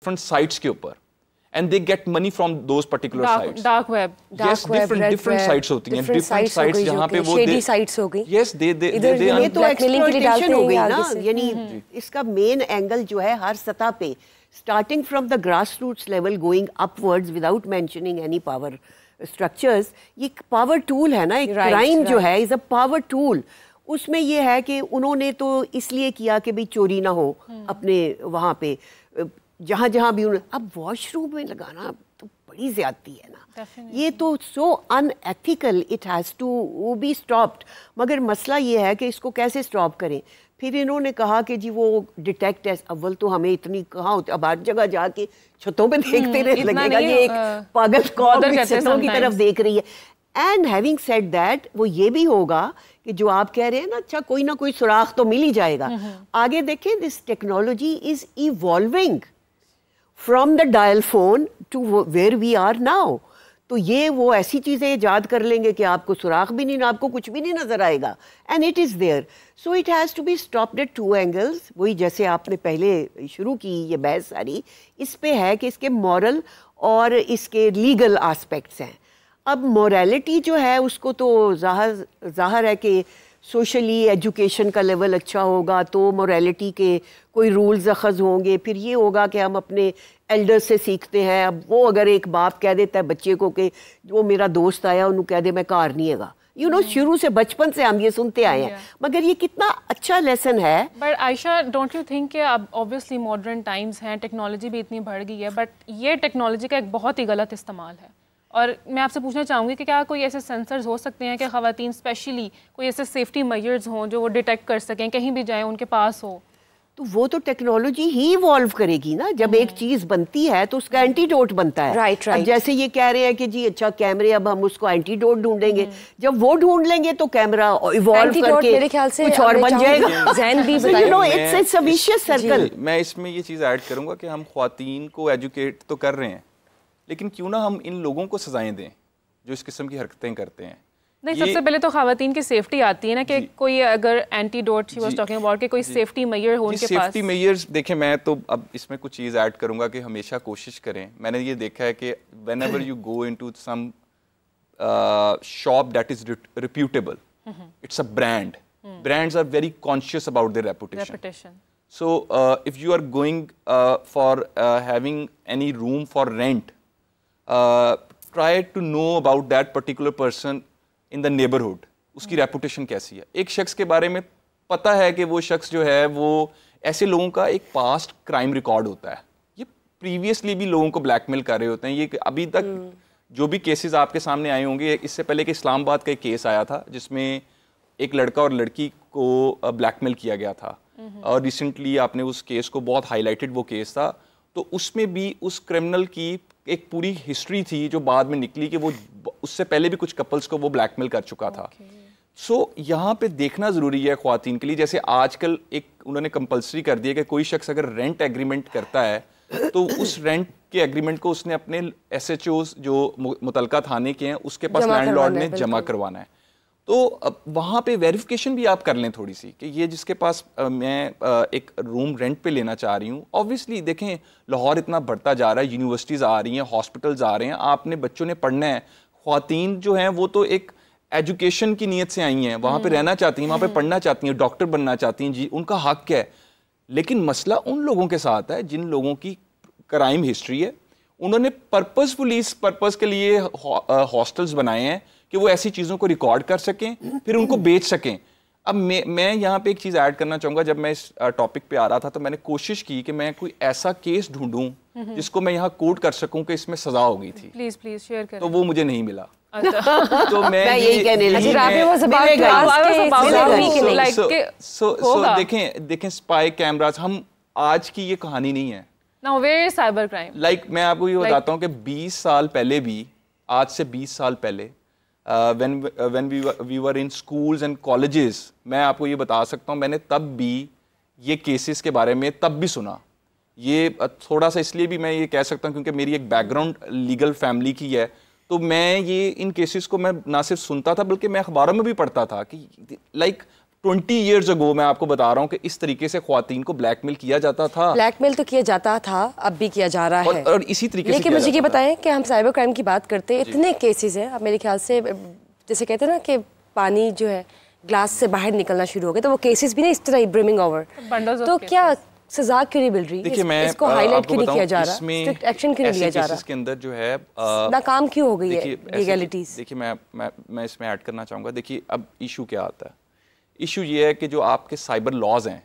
Different sites के ऊपर, and they get money from those particular sites. Dark web. Yes, different sites होती हैं, different sites जहाँ पे वो shady sites हो गई. Yes, they ये तो एक्सप्लॉयटेशन हो गई ना, यानी इसका मेन एंगल जो है हर सतह पे, starting from the grassroots level going upwards without mentioning any power structures, ये पावर टूल है ना, एक क्राइम जो है इज अ पावर टूल. उसमें ये है कि उन्होंने तो इसलिए किया कि भाई चोरी ना हो अपने वहाँ पे, जहाँ जहाँ भी उन्होंने, अब वॉशरूम में लगाना तो बड़ी ज्यादती है ना. ये तो so unethical, it has to be stopped. मगर मसला ये है कि इसको कैसे स्टॉप करें. फिर इन्होंने कहा कि जी वो डिटेक्ट है. अव्वल तो हमें इतनी कहाँ होती, अब हर जगह जाके छतों पे देखते रहे लगेगा ये एक पागल कौम छतों की तरफ देख रही है. एंड हैविंग सेड दैट, वो ये भी होगा कि जो आप कह रहे हैं ना, अच्छा कोई ना कोई सुराख तो मिल ही जाएगा. आगे देखें, this technology is evolving from the dial phone to where we are now. तो ये वो ऐसी चीज़ें इजाद कर लेंगे कि आपको सुराख भी नहीं, आपको कुछ भी नहीं नजर आएगा. And it is there. So it has to be stopped at two angles. वही जैसे आपने पहले शुरू की ये बहस सारी इस पे है कि इसके मॉरल और इसके लीगल एस्पेक्ट्स हैं. अब मोरालिटी जो है उसको तो ज़ाहिर है कि सोशली एजुकेशन का लेवल अच्छा होगा तो मोरालिटी के कोई रूल्स अखज़ होंगे. फिर ये होगा कि हम अपने एल्डर्स से सीखते हैं. अब वो अगर एक बाप कह देता है बच्चे को कि वो मेरा दोस्त आया उन्होंने कह दे मैं कार नहीं हैगा, यू नो, शुरू से बचपन से हम ये सुनते आए हैं. मगर ये कितना अच्छा लेसन है. But Ayesha, don't you think कि अब ऑब्वियसली मॉडर्न टाइम्स हैं, टेक्नोलॉजी भी इतनी बढ़ गई है, बट ये टेक्नोलॉजी का एक बहुत ही गलत इस्तेमाल है. और मैं आपसे पूछना चाहूँगी कि क्या कोई ऐसे सेंसर्स हो सकते हैं कि ख़वातीन स्पेशली कोई ऐसे सेफ्टी मेजर्स हों जो वो डिटेक्ट कर सकें, कहीं भी जाएं उनके पास हो? तो वो तो टेक्नोलॉजी ही इवॉल्व करेगी ना. जब एक चीज़ बनती है तो उसका एंटीडोट बनता है. राइट. अब जैसे ये कह रहे हैं कि जी अच्छा कैमरे, अब हम उसको एंटीडोट ढूंढेंगे. जब वो ढूंढ लेंगे तो कैमरा इवॉल्व करके मेरे ख्याल से कुछ और बन जाएगा. You know, it's a vicious circle. मैं इसमें ये चीज़ ऐड करूँगा कि हम ख्वातीन को एजुकेट तो कर रहे हैं, लेकिन क्यों ना हम इन लोगों को सजाएं दें जो इस किस्म की हरकतें करते हैं. नहीं, सबसे पहले तो ख़वातीन की सेफ्टी आती है ना कि कोई अगर antidote she was talking about कि कोई सेफ्टी मेजर हो उनके पास. सेफ्टी मेजर्स देखें, मैं तो अब इसमें कुछ चीज़ ऐड करूंगा कि हमेशा कोशिश करें. मैंने ये देखा है कि whenever you go into some shop that is reputable, it's a brand. Brands are very conscious about their reputation. So if you are going for having any room for rent, try to know about that particular person in the neighborhood. उसकी reputation कैसी है. एक शख्स के बारे में पता है कि वो शख्स जो है वो ऐसे लोगों का एक पास्ट क्राइम रिकॉर्ड होता है. ये प्रीवियसली भी लोगों को ब्लैकमेल कर रहे होते हैं. ये अभी तक जो भी केसेस आपके सामने आए होंगे, इससे पहले कि इस्लामाबाद का एक केस आया था जिसमें एक लड़का और लड़की को ब्लैकमेल किया गया था. और रिसेंटली आपने उस केस को बहुत हाईलाइटेड वो केस था. तो उसमें भी उस क्रिमिनल की एक पूरी हिस्ट्री थी जो बाद में निकली कि वो उससे पहले भी कुछ कपल्स को वो ब्लैकमेल कर चुका था. सो यहाँ पे देखना ज़रूरी है ख्वातीन के लिए. जैसे आजकल एक उन्होंने कंपलसरी कर दिया कि कोई शख्स अगर रेंट एग्रीमेंट करता है तो उस रेंट के एग्रीमेंट को उसने अपने SHOs जो मुतलका थाने के हैं उसके पास लैंडलॉर्ड ने जमा करवाना है. तो वहाँ पे वेरिफिकेशन भी आप कर लें थोड़ी सी कि ये जिसके पास मैं एक रूम रेंट पे लेना चाह रही हूँ. ऑब्वियसली देखें लाहौर इतना बढ़ता जा रहा है, यूनिवर्सिटीज़ आ रही हैं, हॉस्पिटल्स आ रहे हैं, आपने बच्चों ने पढ़ना है. ख्वातीन जो हैं वो तो एक एजुकेशन की नीयत से आई हैं, वहाँ पे रहना चाहती हैं, वहाँ पे पढ़ना चाहती हैं, डॉक्टर बनना चाहती हैं, जी उनका हक है. लेकिन मसला उन लोगों के साथ है जिन लोगों की क्राइम हिस्ट्री है. उन्होंने पर्पसफुली इस पर्पस के लिए हॉस्टल्स बनाए हैं कि वो ऐसी चीज़ों को रिकॉर्ड कर सकें, फिर उनको बेच सकें. अब मैं यहाँ पे एक चीज़ ऐड करना चाहूँगा. जब मैं इस टॉपिक पे आ रहा था तो मैंने कोशिश की कि मैं कोई ऐसा केस ढूंढूं जिसको मैं यहाँ कोट कर सकूं कि इसमें सज़ा हो गई थी. प्लीज शेयर करें. तो वो मुझे नहीं मिला. तो मैं यही कहने लगी. देखें स्पाई कैमरास, हम आज की ये कहानी नहीं है. Now, where is cyber crime? मैं आपको ये बताता हूँ कि 20 साल पहले भी, आज से 20 साल पहले when we were in schools and colleges, मैं आपको ये बता सकता हूँ मैंने तब भी ये केसेस के बारे में तब भी सुना. ये थोड़ा सा इसलिए भी मैं ये कह सकता हूँ क्योंकि मेरी एक बैकग्राउंड लीगल फैमिली की है. तो मैं ये इन केसेस को मैं ना सिर्फ सुनता था बल्कि मैं अखबारों में भी पढ़ता था कि 20 years ago मैं आपको बता रहा हूँ कि इस तरीके से ख्वातीन को ब्लैकमेल किया जाता था। ब्लैकमेल तो किया जाता था, अब भी किया जा रहा है और इसी तरीके से। लेकिन मुझे ये बताएं कि हम साइबर क्राइम की बात करते हैं, इतने केसेस हैं, अब मेरे ख्याल से जैसे कहते हैं ना कि पानी जो है ग्लास से बाहर निकलना शुरू हो गया, तो वो केसेस भी ना इस तरह ब्रिमिंग ओवर। तो क्या सजा क्यों नहीं मिल रही? देखिए मैं इसको हाईलाइट क्यों नहीं किया जा रहा? स्ट्रिक्ट एक्शन क्यों नहीं लिया जा रहा? इसके अंदर जो है नाकाम क्यों हो गई है लीगैलिटीज? देखिए मैं इसमें ऐड करना चाहूँगा। देखिए अब इशू क्या आता है, इशू ये है कि जो आपके साइबर लॉज हैं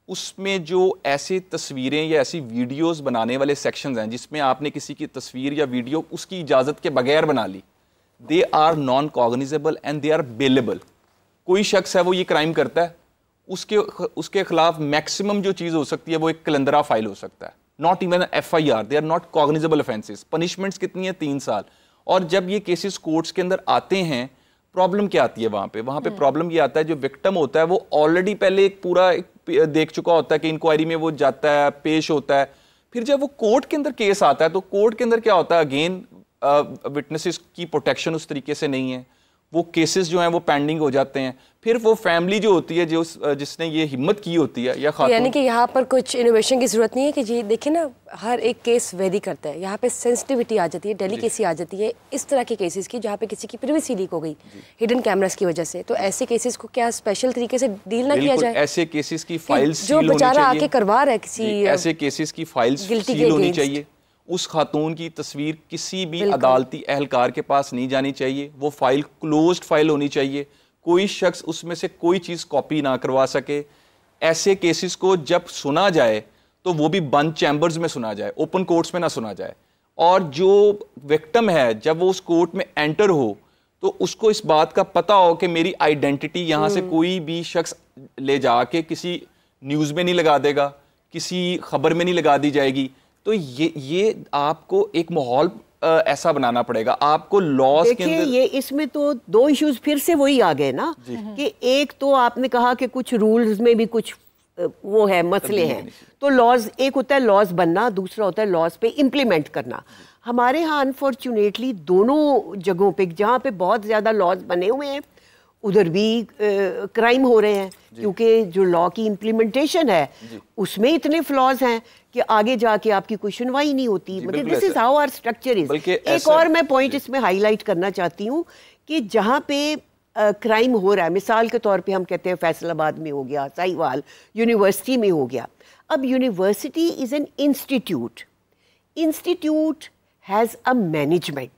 उसमें जो ऐसी तस्वीरें या ऐसी वीडियोस बनाने वाले सेक्शंस हैं जिसमें आपने किसी की तस्वीर या वीडियो उसकी इजाज़त के बगैर बना ली, they are non cognizable and they are bailable. कोई शख्स है वो ये क्राइम करता है, उसके खिलाफ मैक्सिमम जो चीज़ हो सकती है वो एक कलंदरा फाइल हो सकता है, not even FIR, they are not cognizable offences. Punishments कितनी है? 3 साल। और जब ये केसेस कोर्ट्स के अंदर आते हैं, प्रॉब्लम क्या आती है वहाँ पे प्रॉब्लम ये आता है, जो विक्टिम होता है वो ऑलरेडी पहले एक पूरा देख चुका होता है कि इंक्वायरी में वो जाता है, पेश होता है, फिर जब वो कोर्ट के अंदर केस आता है तो कोर्ट के अंदर क्या होता है, अगेन विटनेसेस की प्रोटेक्शन उस तरीके से नहीं है, वो केसेस जो हैं वो पेंडिंग हो जाते हैं। फिर वो फैमिली जो होती है जो जिसने ये हिम्मत की होती है या खातून, यानी कि यहाँ पर कुछ इनोवेशन की जरूरत नहीं है कि जी देखिए ना हर एक केस वेरी करता है, यहाँ पे सेंसिटिविटी आ जाती है, डेलिकेसी आ जाती है इस तरह के केसेस की जहाँ पे किसी की प्राइवेसी लीक हो गई हिडन कैमरास की वजह से, तो ऐसे केसेस को क्या स्पेशल तरीके से डील ना किया जाए? ऐसे केसेस की फाइल्स जो बेचारा आके करवा रहा है किसी, ऐसे केसेस की फाइल्स सील होनी चाहिए। उस खातून की तस्वीर किसी भी अदालती एहलकार के पास नहीं जानी चाहिए, वो फाइल क्लोज्ड फाइल होनी चाहिए, कोई शख्स उसमें से कोई चीज़ कॉपी ना करवा सके। ऐसे केसेस को जब सुना जाए तो वो भी बंद चैम्बर्स में सुना जाए, ओपन कोर्ट्स में ना सुना जाए। और जो विक्टिम है जब वो उस कोर्ट में एंटर हो तो उसको इस बात का पता हो कि मेरी आइडेंटिटी यहाँ से कोई भी शख्स ले जाके किसी न्यूज़ में नहीं लगा देगा, किसी खबर में नहीं लगा दी जाएगी। तो ये आपको एक माहौल ऐसा बनाना पड़ेगा, आपको लॉस के अंदर। ये इसमें तो 2 इश्यूज फिर से वही आ गए ना कि एक तो आपने कहा कि कुछ रूल्स में भी कुछ वो है, मसले हैं, तो लॉज, एक होता है लॉज बनना, दूसरा होता है लॉज पे इम्प्लीमेंट करना। हमारे यहाँ अनफॉर्चुनेटली दोनों जगहों पे जहाँ पे बहुत ज़्यादा लॉज बने हुए हैं उधर भी क्राइम हो रहे हैं, क्योंकि जो लॉ की इम्प्लीमेंटेशन है उसमें इतने फ्लॉज हैं कि आगे जाके आपकी कोई सुनवाई नहीं होती। मतलब this is how our structure is. एक और मैं पॉइंट इसमें हाईलाइट करना चाहती हूँ कि जहाँ पे क्राइम हो रहा है, मिसाल के तौर पे हम कहते हैं फैसलाबाद में हो गया, साहिवाल यूनिवर्सिटी में हो गया। अब university is an institute, institute has a management,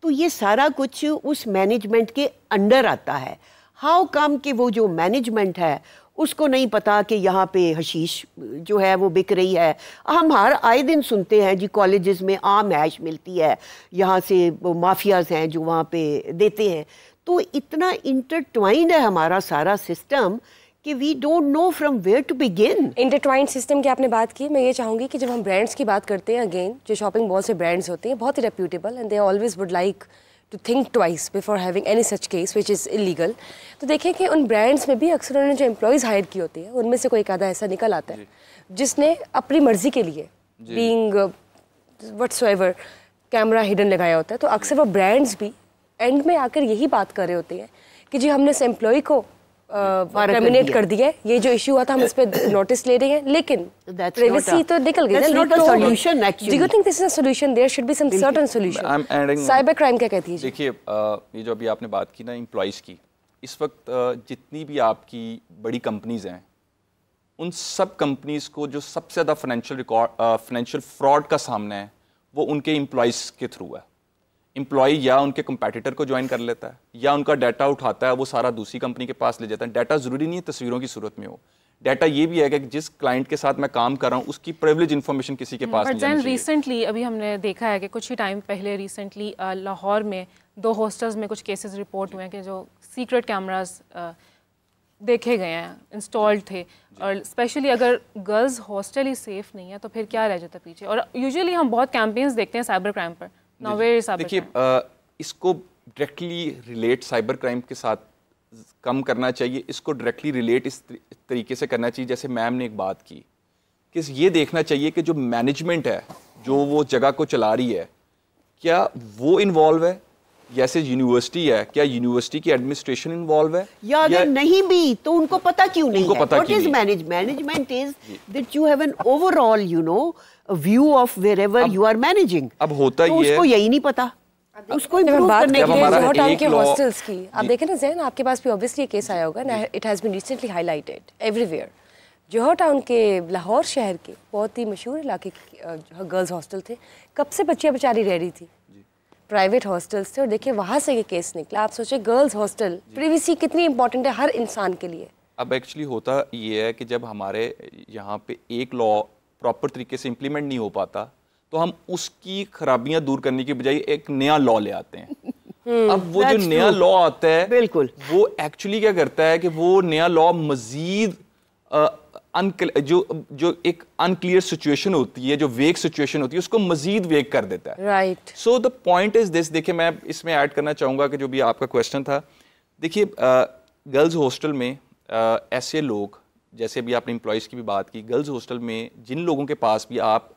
तो ये सारा कुछ उस मैनेजमेंट के अंडर आता है। हाउ कम कि वो जो मैनेजमेंट है उसको नहीं पता कि यहाँ पे हशीश जो है वो बिक रही है। हम हर आए दिन सुनते हैं जी कॉलेजेस में आम हैश मिलती है, यहाँ से वो माफियाज हैं जो वहाँ पे देते हैं। तो इतना इंटरट्वाइंड है हमारा सारा सिस्टम कि we don't know from where to begin. Intertwined system की आपने बात की, मैं ये चाहूँगी कि जब हम ब्रांड्स की बात करते हैं, अगेन जो शॉपिंग मॉल से ब्रांड्स होते हैं बहुत ही reputable and they always would like to think twice before having any such case which is illegal. तो देखें कि उन ब्रांड्स में भी अक्सर उन्होंने जो एम्प्लॉयज़ हायर की होती है उनमें से कोई एक आधा ऐसा निकल आता है जिसने अपनी मर्जी के लिए बीइंग व्हाटसोएवर कैमरा हिडन लगाया होता है। तो अक्सर वो ब्रांड्स भी एंड में आकर यही बात कर रहे होते हैं कि जी हमने इस एम्प्लॉय को टर्मिनेट कर दिया है, ये जो इशू हुआ था हम इस पे नोटिस ले रहे हैं, लेकिन प्राइवेसी तो निकल गई। That's not a solution actually. Do you think this is a solution? There should be some certain solution. Cyber crime क्या कहती है? देखिए ये जो अभी आपने बात की ना एम्प्लॉइज़ की, इस वक्त जितनी भी आपकी बड़ी कंपनीज हैं उन सब कंपनीज को जो सबसे ज़्यादा फाइनेंशियल फ्रॉड का सामना है वो उनके एम्प्लॉइज़ के थ्रू है। एम्प्लॉय या उनके कंपैटिटर को ज्वाइन कर लेता है या उनका डाटा उठाता है वो सारा दूसरी कंपनी के पास ले जाता है। डाटा ज़रूरी नहीं है तस्वीरों की सूरत में हो, डाटा ये भी है कि जिस क्लाइंट के साथ मैं काम कर रहा हूँ उसकी प्रिविलेज इन्फॉर्मेशन किसी के पास नहीं जानी चाहिए। रिसेंटली अभी हमने देखा है कि कुछ ही टाइम पहले रिसेंटली लाहौर में 2 हॉस्टल्स में कुछ केसेस रिपोर्ट हुए हैं कि जो सीक्रेट कैमरास देखे गए हैं, इंस्टॉल्ड थे। और स्पेशली अगर गर्ल्स हॉस्टल ही सेफ नहीं है तो फिर क्या रह जाता पीछे। और यूजुअली हम बहुत कैंपेन्स देखते हैं साइबर क्राइम पर। देखिए इसको डायरेक्टली रिलेट साइबर क्राइम के साथ कम करना चाहिए, इसको डायरेक्टली रिलेट इस तरीके से करना चाहिए जैसे मैम ने एक बात की कि ये देखना चाहिए कि जो मैनेजमेंट है जो वो जगह को चला रही है क्या वो इन्वॉल्व है जैसे यूनिवर्सिटी है, क्या यूनिवर्सिटी की एडमिनिस्ट्रेशन इन्वॉल्व है, या अगर नहीं भी तो उनको पता क्यों नहीं है? What is management is that you have an overall view of wherever you are managing. अब होता तो ये उसको यही नहीं पता, उसको जब हम बात करते हैं जोहर टाउन के हॉस्टल्स की, आप देखें ना ज़ैन, आपके पास भी ऑब्वियसली केस आया होगा, it has been recently highlighted everywhere. Johar Town के, लाहौर शहर के बहुत ही मशहूर इलाके के गर्ल्स हॉस्टल थे, कब से बच्चियाँ बेचारी रह रही थी, प्राइवेट हॉस्टल्स थे, और देखिए वहाँ से ये केस निकला। आप सोचिए गर्ल्स हॉस्टल, प्रिवेसी कितनी इंपॉर्टेंट है हर इंसान के लिए। अब एक्चुअली होता ये है कि जब हमारे यहाँ पे एक लॉ प्रॉपर तरीके से इम्प्लीमेंट नहीं हो पाता, तो हम उसकी खराबियां दूर करने की बजाय एक नया लॉ ले आते हैं। अब वो जो नया लॉ आता है, बिल्कुल, वो एक्चुअली क्या करता है कि वो नया लॉ मजीद जो एक अनक्लियर सिचुएशन होती है, जो वेग सिचुएशन होती है, उसको मजीद वेग कर देता है। Right. So the point is this, देखिए मैं इसमें ऐड करना चाहूँगा कि जो भी आपका क्वेश्चन था, देखिए गर्ल्स हॉस्टल में ऐसे लोग, जैसे अभी आपने एम्प्लॉयज़ की भी बात की, गर्ल्स हॉस्टल में जिन लोगों के पास भी आप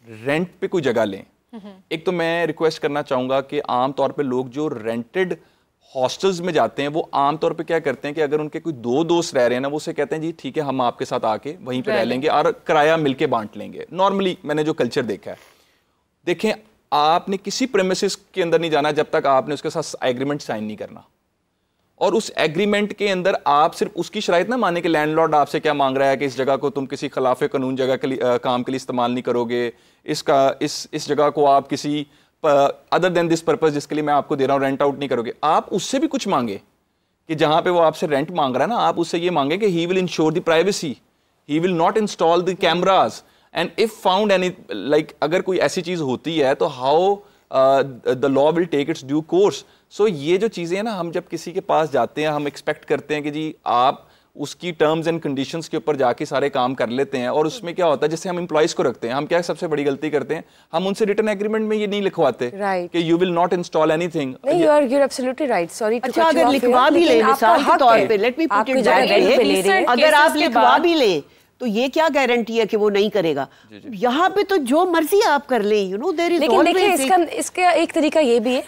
रेंट पे कोई जगह लें, एक तो मैं रिक्वेस्ट करना चाहूँगा कि आम तौर पे लोग जो रेंटेड हॉस्टल्स में जाते हैं, वो आम तौर पे क्या करते हैं कि अगर उनके कोई दो दोस्त रह रहे हैं ना, वो उसे कहते हैं जी ठीक है हम आपके साथ आके वहीं पे रह लेंगे और किराया मिलके बांट लेंगे। नॉर्मली मैंने जो कल्चर देखा है, देखें आपने किसी प्रेमिसेस के अंदर नहीं जाना जब तक आपने उसके साथ एग्रीमेंट साइन नहीं करना, और उस एग्रीमेंट के अंदर आप सिर्फ उसकी शराइत ना माने कि लैंडलॉर्ड आपसे क्या मांग रहा है कि इस जगह को तुम किसी खिलाफ कानून जगह के लिए काम के लिए इस्तेमाल नहीं करोगे, इस जगह को आप किसी अदर देन दिस पर्पस जिसके लिए मैं आपको दे रहा हूँ रेंट आउट नहीं करोगे। आप उससे भी कुछ मांगे कि जहां पे वो आपसे रेंट मांग रहा है ना, आप उससे ये मांगे कि he will ensure the privacy, he will not install the cameras, and if found any like अगर कोई ऐसी चीज होती है तो how the law will take its due course. So ये जो चीजें हैं ना, हम जब किसी के पास जाते हैं हम एक्सपेक्ट करते हैं कि जी आप उसकी टर्म्स एंड कंडीशंस के ऊपर जाके सारे काम कर लेते हैं, और उसमें क्या होता है जैसे हम एम्प्लॉइज को रखते हैं, हम क्या सबसे बड़ी गलती करते हैं, हम उनसे रिटर्न एग्रीमेंट में ये नहीं लिखवाते कि you will not install anything. नहीं, you are absolutely right, sorry. अच्छा अगर लिखवा भी ले, मिसाल के तौर पे let me put it that way, अगर आप लिखवा भी ले तो ये क्या गारंटी है कि वो नहीं करेगा? यहाँ पे तो जो मर्जी आप कर लें, देयर इज ऑलवेज। लेकिन देखिए इसका एक तरीका ये भी है,